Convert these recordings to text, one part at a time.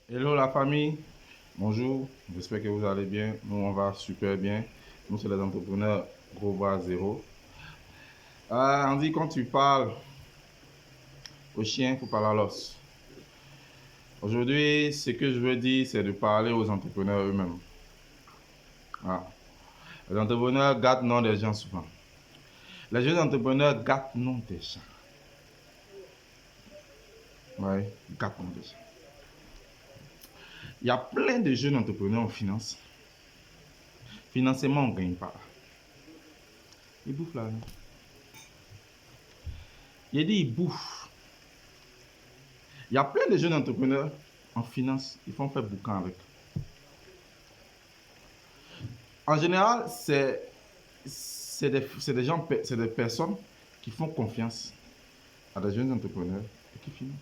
Hello la famille, bonjour, j'espère que vous allez bien. Nous on va super bien. Nous c'est les entrepreneurs gros bras zéro. On dit quand tu parles au chien, il faut parler à l'os. Aujourd'hui, ce que je veux dire, c'est de parler aux entrepreneurs eux-mêmes. Ah. Les entrepreneurs gâtent non des gens souvent. Les jeunes entrepreneurs gâtent non des gens. Ouais, gâtent non des gens. Il y a plein de jeunes entrepreneurs en finance. Financièrement, on ne gagne pas. Ils bouffent là. Il dit ils bouffent. Il y a plein de jeunes entrepreneurs en finance, ils font faire boucan avec. En général, c'est des personnes qui font confiance à des jeunes entrepreneurs et qui financent.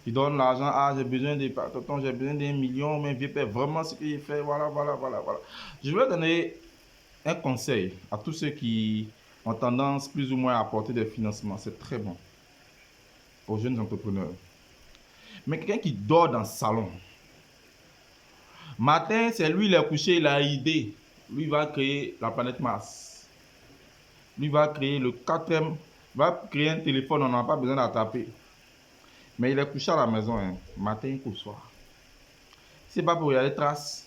Ils donnent l'argent, j'ai besoin de, tonton, j'ai besoin d'un million, mais vieux père, vraiment ce qu'il fait, voilà. Je vais donner un conseil à tous ceux qui ont tendance plus ou moins à apporter des financements. C'est très bon aux jeunes entrepreneurs. Mais quelqu'un qui dort dans le salon, matin, c'est lui, il est couché, il a idée. Lui, il va créer la planète Mars. Lui, va créer le quatrième, va créer un téléphone, on n'a pas besoin d'attraper. Mais il est couché à la maison, hein, matin qu'au soir. C'est pas pour regarder traces,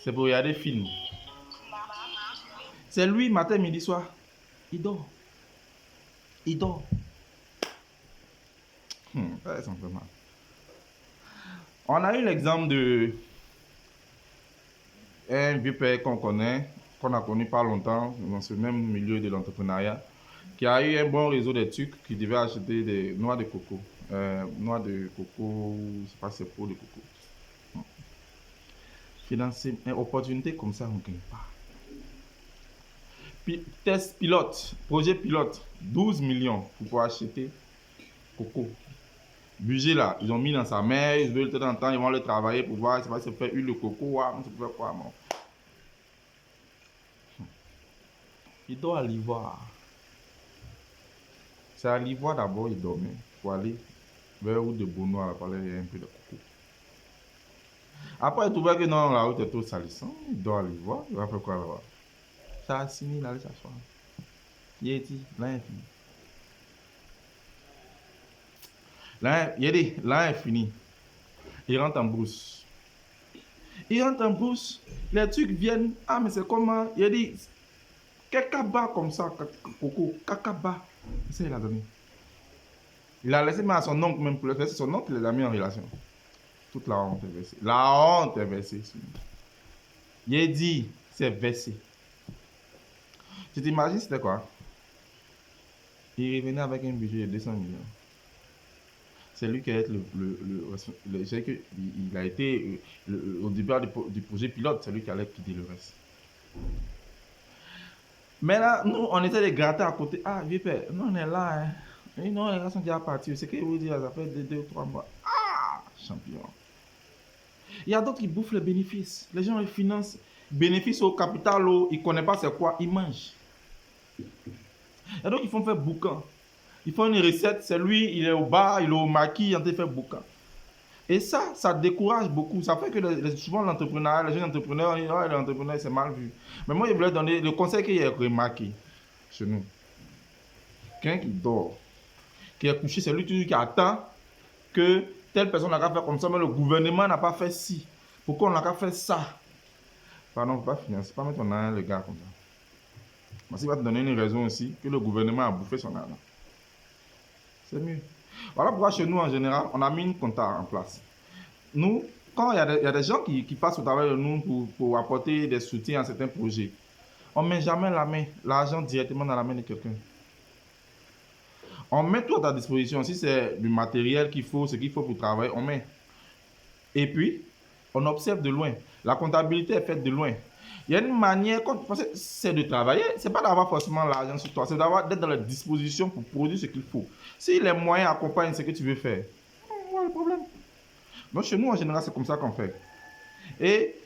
c'est pour regarder film. C'est lui, matin, midi, soir. Il dort. Il dort. Très simplement. On a eu l'exemple de un vieux père qu'on connaît, qu'on a connu pas longtemps, dans ce même milieu de l'entrepreneuriat, qui a eu un bon réseau de trucs, qui devait acheter des noix de coco. Noix de coco, je ne sais pas si c'est pour de coco. Financer une opportunité comme ça, on ne gagne pas. Test pilote, projet pilote, 12 millions pour pouvoir acheter coco. Budget là, ils ont mis dans sa main, ils veulent de temps en temps, ils vont le travailler pour voir si ça va se faire huile de coco, on se fait quoi, non. Il doit à l'ivoire. C'est à l'ivoire d'abord, il dormait pour aller vers où de Bono, à la palais, il y a un peu de coco. Après, il trouvait que non, la route est trop salissante, il doit à l'ivoire, il va faire quoi là-bas. Ça a signé, il allait s'asseoir. Il a dit, là, est fini. Là, il a dit, là, est fini. Il rentre en brousse. Il rentre en brousse, les trucs viennent, ah, mais c'est comment, il a dit, Kakaba comme ça, coco, Kakaba. Ça, il a donné. Il a laissé même à son oncle, même pour le faire, c'est son oncle qui les a mis en relation. Toute la honte est versée. La honte est versée. Il a dit, c'est versé. Tu t'imagines, c'était quoi? Il revenait avec un budget de 200 millions. C'est lui qui a été il a été au début du projet pilote, c'est lui qui allait quitter le reste. Mais là, nous, on essaie de gratter à côté. Ah, vieux père, nous, on est là. Hein. Et non, les gars sont déjà partis. C'est ce que vous dites, ça fait 2 ou 3 mois. Ah, champion. Il y a d'autres qui bouffent les bénéfices. Les gens, ils financent. Bénéfices au capital, ils ne connaissent pas c'est quoi, ils mangent. Il y a d'autres qui font faire boucan. Ils font une recette, c'est lui, il est au bar, il est au maquis, il est en train de faire boucan. Et ça décourage beaucoup. Ça fait que souvent l'entrepreneuriat, les jeunes entrepreneurs, l'entrepreneur, c'est mal vu. Mais moi, je voulais donner le conseil qu'il y a remarqué chez nous. Quelqu'un qui dort, qui est couché, c'est lui qui attend que telle personne n'a qu'à faire comme ça, mais le gouvernement n'a pas fait ci. Pourquoi on n'a qu'à faire ça? Pardon, il ne faut pas financer, pas mettre en argent le gars comme ça. Parce qu'il va te donner une raison aussi que le gouvernement a bouffé son argent. C'est mieux. Voilà pourquoi chez nous, en général, on a mis une compta en place. Nous, quand il y a des gens qui passent au travail de nous pour apporter des soutiens à certains projets, on ne met jamais l'argent directement dans la main de quelqu'un. On met tout à ta disposition. Si c'est du matériel qu'il faut, ce qu'il faut pour travailler, on met. Et puis, on observe de loin. La comptabilité est faite de loin. Il y a une manière, c'est de travailler, c'est pas d'avoir forcément l'argent sur toi, c'est d'être dans la disposition pour produire ce qu'il faut. Si les moyens accompagnent ce que tu veux faire, voilà le problème. Donc chez nous, en général, c'est comme ça qu'on fait. Et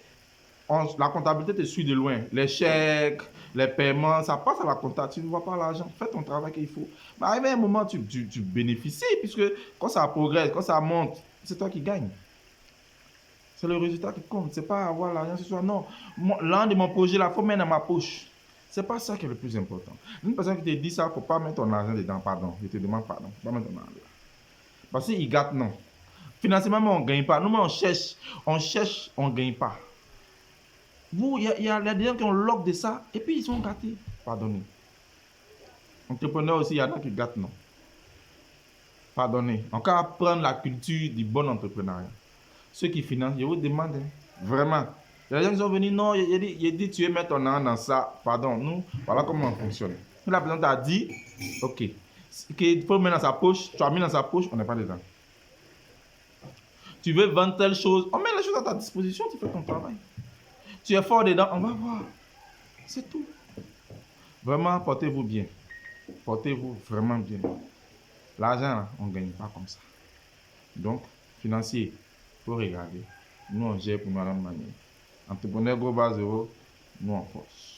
la comptabilité te suit de loin. Les chèques, les paiements, ça passe à la comptabilité. Tu ne vois pas l'argent. Fais ton travail qu'il faut. Mais à un moment, tu bénéficies, puisque quand ça progresse, quand ça monte, c'est toi qui gagnes. C'est le résultat qui compte. C'est pas avoir l'argent ce soir. Non. L'un de mon projet, là, il faut mettre dans ma poche. C'est pas ça qui est le plus important. Une personne qui te dit ça, il ne faut pas mettre ton argent dedans. Pardon. Je te demande pardon. Faut pas mettre ton argent dedans. Parce qu'il gâte, non. Financièrement, on ne gagne pas. Nous, on cherche, on ne gagne pas. Vous, il y a des gens qui ont l'oc de ça et puis ils sont gâtés. Pardonnez. Entrepreneurs aussi, il y en a qui gâtent, non. Pardonnez. Encore apprendre la culture du bon entrepreneuriat. Ceux qui financent, je vous demande, hein, vraiment. Il y a des gens qui sont venus, non, il dit, tu veux mettre ton argent dans ça. Pardon, nous, voilà comment on fonctionne. Si la personne t'a dit, ok, qu'il faut mettre dans sa poche, tu as mis dans sa poche, on n'est pas dedans. Tu veux vendre telle chose, on met les choses à ta disposition, tu fais ton travail. Tu es fort dedans, on va voir. C'est tout. Vraiment, portez-vous bien. Portez-vous vraiment bien. L'argent, on ne gagne pas comme ça. Donc, financier, il faut regarder. Nous, on gère pour nous à la manière. Entrepreneur gros bas zéro, nous en force.